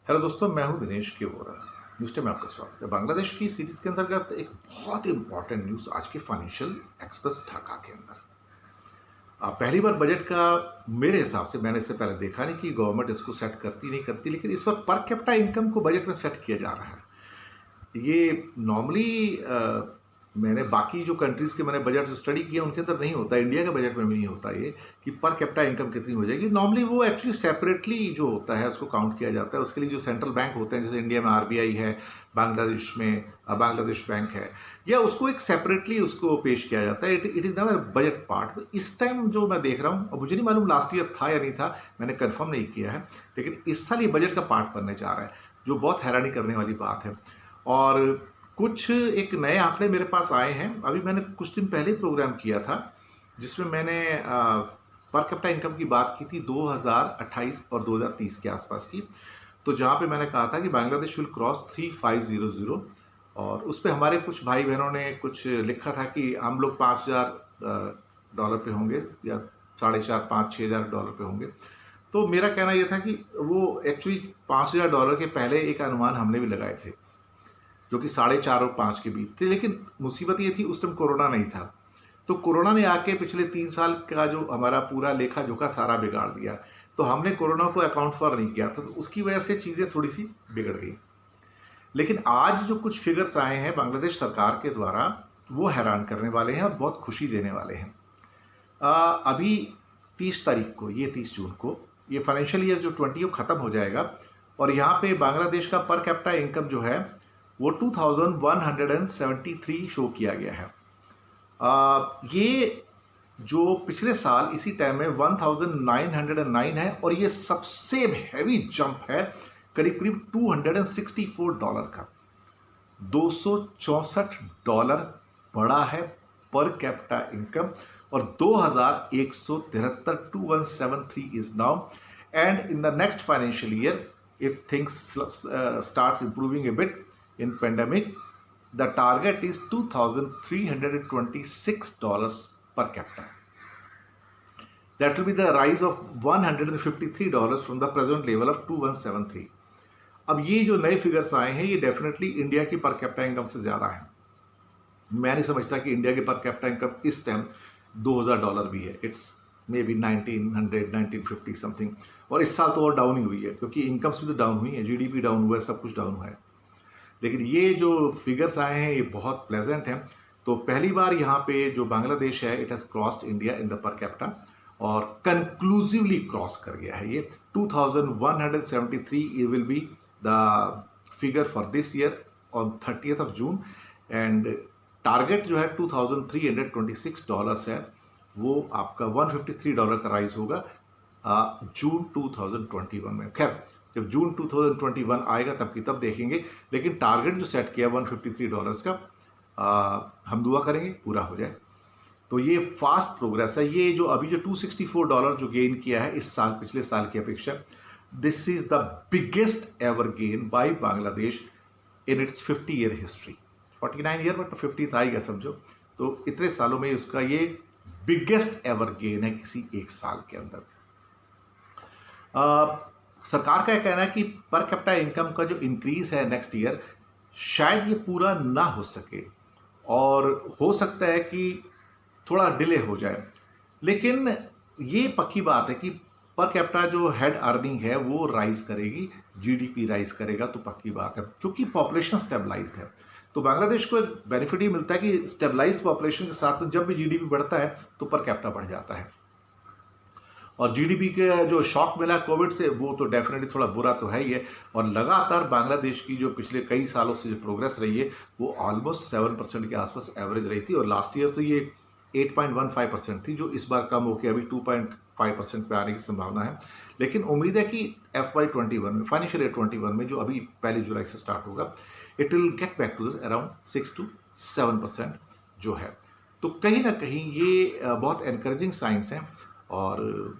Hello दोस्तों, मैं हूं दिनेश के वोरा। न्यूज़ टाइम में आपका स्वागत है। बांग्लादेश की सीरीज के अंतर्गत एक बहुत इंपॉर्टेंट न्यूज़ आज के फाइनेंशियल एक्सप्रेस ढाका के अंदर। पहली बार बजट का मेरे हिसाब से मैंने इससे पहले देखा नहीं कि गवर्नमेंट इसको सेट करती नहीं करती, लेकिन इस बार पर कैपिटा इनकम को बजट में सेट किया जा रहा है। ये नॉर्मली मैंने बाकी जो कंट्रीज़ के मैंने बजट स्टडी किया उनके अंदर नहीं होता, इंडिया के बजट में भी नहीं होता ये कि पर कैपिटा इनकम कितनी हो जाएगी। नॉर्मली वो एक्चुअली सेपरेटली जो होता है उसको काउंट किया जाता है। उसके लिए जो सेंट्रल बैंक होते हैं, जैसे इंडिया में आरबीआई है, बांग्लादेश में बांग्लादेश बैंक है, या उसको एक सेपरेटली उसको पेश किया जाता है। It is not budget part. इस टाइम जो मैं देख रहा हूँ, अब मुझे नहीं मालूम लास्ट ईयर था या नहीं था, मैंने कन्फर्म नहीं किया है, लेकिन इस साल ये बजट का पार्ट बनने जा रहा है, जो बहुत हैरानी करने वाली बात है। और कुछ एक नए आंकड़े मेरे पास आए हैं। अभी मैंने कुछ दिन पहले प्रोग्राम किया था जिसमें मैंने पर कैपिटा इनकम की बात की थी 2028 और 2030 के आसपास की। तो जहाँ पे मैंने कहा था कि बांग्लादेश विल क्रॉस 3500, और उस पर हमारे कुछ भाई बहनों ने कुछ लिखा था कि हम लोग $5000 पे होंगे, या 4,500 $5,000-6,000 पे होंगे। तो मेरा कहना यह था कि वो एक्चुअली $5,000 के पहले एक अनुमान हमने भी लगाए थे, जो कि 4.5 और 5 के बीच थे। लेकिन मुसीबत ये थी, उस टाइम कोरोना नहीं था, तो कोरोना ने आके पिछले 3 साल का जो हमारा पूरा लेखा जोखा सारा बिगाड़ दिया। तो हमने कोरोना को अकाउंट फॉर नहीं किया था, तो उसकी वजह से चीज़ें थोड़ी सी बिगड़ गई। लेकिन आज जो कुछ फिगर्स आए हैं बांग्लादेश सरकार के द्वारा, वो हैरान करने वाले हैं और बहुत खुशी देने वाले हैं। अभी 30 तारीख को, ये 30 जून को, ये फाइनेंशियल ईयर जो 20 ख़त्म हो जाएगा, और यहाँ पे बांग्लादेश का पर कैपिटा इनकम जो है वो 2173 शो किया गया है। ये जो पिछले साल इसी टाइम में 1909 है, और ये सबसे हैवी जंप है, करीब करीब $264 का। $264 बढ़ा है पर कैपिटा इनकम, और 2173 2173 is now. And in the next financial year, if things starts improving a bit in pandemic, the target is $2,326 per capita. That will be the rise of $153 from the present level of 2173. अब ये जो नए figures आए हैं, ये definitely India की per capita income से ज़्यादा है। मैं नहीं समझता कि इंडिया की पर कैपिटा इनकम इस टाइम $2,000 भी है। इट्स मे बी 1900 1950 समथिंग, और इस साल तो और डाउन ही हुई है, क्योंकि इनकम्स भी तो डाउन हुई है, जीडीपी डाउन हुआ है, सब कुछ डाउन हुआ है। लेकिन ये जो फिगर्स आए हैं ये बहुत प्लेजेंट हैं। तो पहली बार यहाँ पे जो बांग्लादेश है, it has crossed India in the per capita, और कंक्लूसिवली क्रॉस कर गया है। ये 2173 will be the figure for this year on 30th June, and target जो है $2,326 है, वो आपका $153 का राइज होगा जून 2021 में। खैर, जब जून 2021 आएगा तब की तब देखेंगे, लेकिन टारगेट जो सेट किया $153 का, हम दुआ करेंगे पूरा हो जाए। तो ये फास्ट प्रोग्रेस है। ये जो अभी जो $264 जो गेन किया है इस साल, पिछले साल की अपेक्षा, this is the biggest ever gain by Bangladesh in its 50 year history. 49 year but 50 था ही, समझो। तो इतने सालों में उसका ये बिगेस्ट एवर गेन है किसी एक साल के अंदर। सरकार का कहना है कि पर कैपिटा इनकम का जो इंक्रीज है नेक्स्ट ईयर, शायद ये पूरा ना हो सके, और हो सकता है कि थोड़ा डिले हो जाए। लेकिन ये पक्की बात है कि पर कैपिटा जो हेड अर्निंग है वो राइज करेगी, जीडीपी राइज करेगा, तो पक्की बात है, क्योंकि पॉपुलेशन स्टेबलाइज्ड है। तो बांग्लादेश को एक बेनिफिट ये मिलता है कि स्टेबलाइज्ड पॉपुलेशन के साथ में जब भी जीडीपी बढ़ता है तो पर कैपिटा बढ़ जाता है। और जीडीपी के जो शॉक मिला कोविड से, वो तो डेफिनेटली थोड़ा बुरा तो है ही है। और लगातार बांग्लादेश की जो पिछले कई सालों से जो प्रोग्रेस रही है, वो ऑलमोस्ट 7% के आसपास एवरेज रही थी, और लास्ट ईयर तो ये 8.15% थी, जो इस बार कम होकर अभी 2.5% पे आने की संभावना है। लेकिन उम्मीद है कि FY21 में, फाइनेंशियल ईयर 21 में, जो अभी 1 जुलाई से स्टार्ट होगा, it will get back to around 6 to 7% जो है। तो कहीं ना कहीं ये बहुत एनकरेजिंग साइंस हैं। और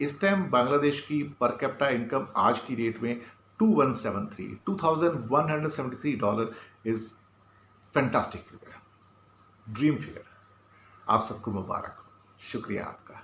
इस टाइम बांग्लादेश की पर कैपिटा इनकम आज की डेट में $2173 is fantastic figure, dream figure. आप सबको मुबारक हो, शुक्रिया आपका।